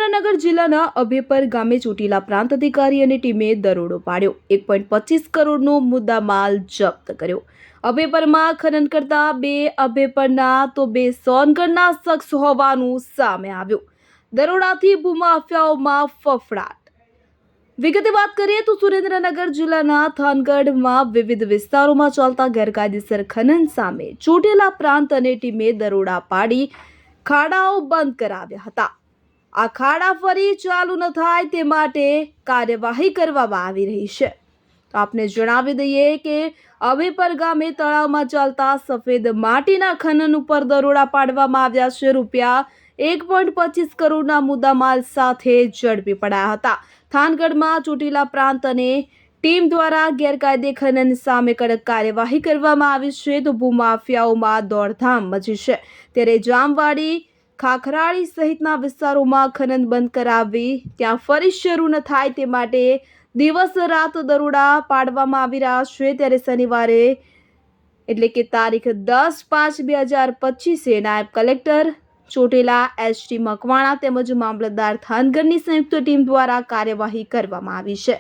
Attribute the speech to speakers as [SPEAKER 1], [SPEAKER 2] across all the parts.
[SPEAKER 1] સુરેન્દ્રનગર જિલ્લાના અભેપર ગામે ચોટીલા પ્રાંત અધિકારી અને ટીમે દરોડો પાડ્યો 1.25 કરોડનો મુદ્દામાલ જપ્ત કર્યો। અભેપરમાં ખનન કરતા 2 અભેપરના તો 2 સોનગઢના શખ્સ હોવાનું સામે આવ્યું। દરોડાથી ભૂમાફિયાઓમાં ફફડાટ। વિગતે વાત કરીએ તો સુરેન્દ્રનગર જિલ્લાના થાનગઢમાં વિવિધ વિસ્તારોમાં ચાલતા ગેરકાયદેસર ખનન સામે ચોટીલા પ્રાંત અને ટીમે દરોડા પાડી ખાડાઓ બંધ કરાવ્યા હતા। આ ખાડા ફરી ચાલુ ન થાય તે માટે કાર્યવાહી કરવામાં આવી રહી છે। તો આપને જણાવી દઈએ કે અભેપર ગામે તળાવમાં ચાલતા સફેદ માટીના ખનન ઉપર દરોડા પાડવામાં આવ્યા છે। રૂપિયા 1.25 કરોડના મુદ્દામાલ સાથે ઝડપી પડાયા હતા। થાનગઢમાં ચોટીલા પ્રાંત અને ટીમ દ્વારા ગેરકાયદે ખનન સામે કડક કાર્યવાહી કરવામાં આવી છે। તો ભૂમાફિયાઓમાં દોડધામ મચી છે, ત્યારે જામવાડી ખાખરાળી સહિતના વિસ્તારોમાં ખનન બંધ કરાવી ત્યાં ફરી શરૂ ન થાય તે માટે દિવસ રાત દરોડા પાડવામાં આવી રહ્યા છે। ત્યારે શનિવારે એટલે કે તારીખ 10/5/2025 નાયબ કલેક્ટર ચોટીલા એસટી મકવાણા તેમજ મામલતદાર થાનગઢની સંયુક્ત ટીમ દ્વારા કાર્યવાહી કરવામાં આવી છે।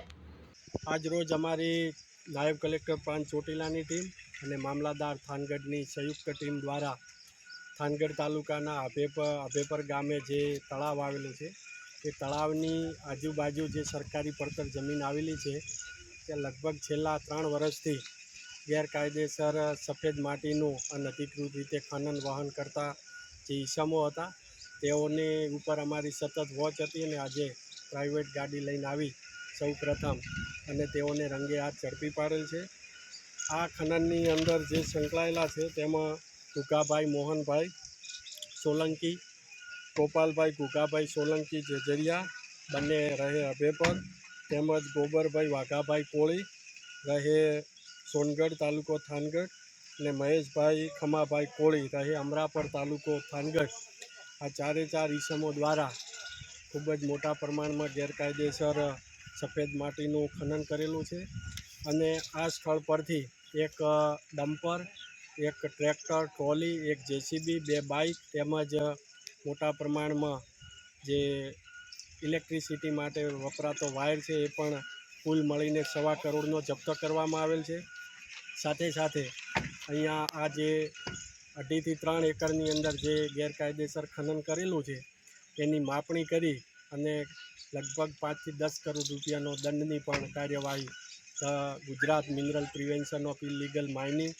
[SPEAKER 2] આજ રોજ અમારી નાયબ કલેક્ટર પ્રાંત ચોટીલાની ટીમ અને મામલતદાર થાનગઢની સંયુક્ત ટીમ દ્વારા થાનગઢ તાલુકાના અભેપર ગામે જે તળાવ આવેલું છે તે તળાવની આજુબાજુ જે સરકારી પડતર જમીન આવેલી છે તે લગભગ છેલ્લા 3 વર્ષથી ગેરકાયદેસર સફેદ માટીનું અનધિકૃત રીતે ખનન વહન કરતા જે ઈસમો હતા તેઓને ઉપર અમારી સતત વોચ હતી અને આજે પ્રાઇવેટ ગાડી લઈને આવી સૌ પ્રથમ અને તેઓને રંગે હાથ ઝડપી પાડેલ છે। આ ખનનની અંદર જે સંકળાયેલા છે તેમાં ગુગાભાઈ મોહનભાઈ સોલંકી, ગોપાલભાઈ ગુગાભાઈ સોલંકી જેજરિયા બંને રહે અભેપર, તેમજ ગોબરભાઈ વાઘાભાઈ કોળી રહે સોનગઢ તાલુકો થાનગઢ અને મહેશભાઈ ખમાભાઈ કોળી રહે અમરાપર તાલુકો થાનગઢ। આ 4 ઈસમો દ્વારા ખૂબ જ મોટા પ્રમાણમાં ગેરકાયદેસર સફેદ માટીનું ખનન કરેલું છે અને આ સ્થળ પરથી એક ડમ્પર, એક ટ્રેક્ટર, ટ્રોલી, એક જેસીબી, 2 બાઇક તેમજ મોટા પ્રમાણમાં જે ઇલેક્ટ્રિસિટી માટે વપરાતો વાયર છે એ પણ કુલ મળીને 1.25 કરોડનો જપ્ત કરવામાં આવેલ છે। સાથે સાથે અહીંયા આ જે 2.5 થી 3 એકરની અંદર જે ગેરકાયદેસર ખનન કરેલું છે એની માપણી કરી અને લગભગ 5 થી 10 કરોડ રૂપિયાનો દંડની પણ કાર્યવાહી Gujarat mineral prevention of illegal mining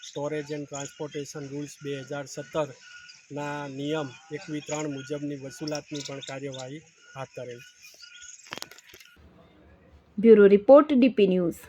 [SPEAKER 2] storage and transportation rules 2017ના નિયમ 1(3) મુજબની વસૂલાતની પણ કાર્યવાહી હાથ ધરેલ છે।
[SPEAKER 1] Bureau report, DP news.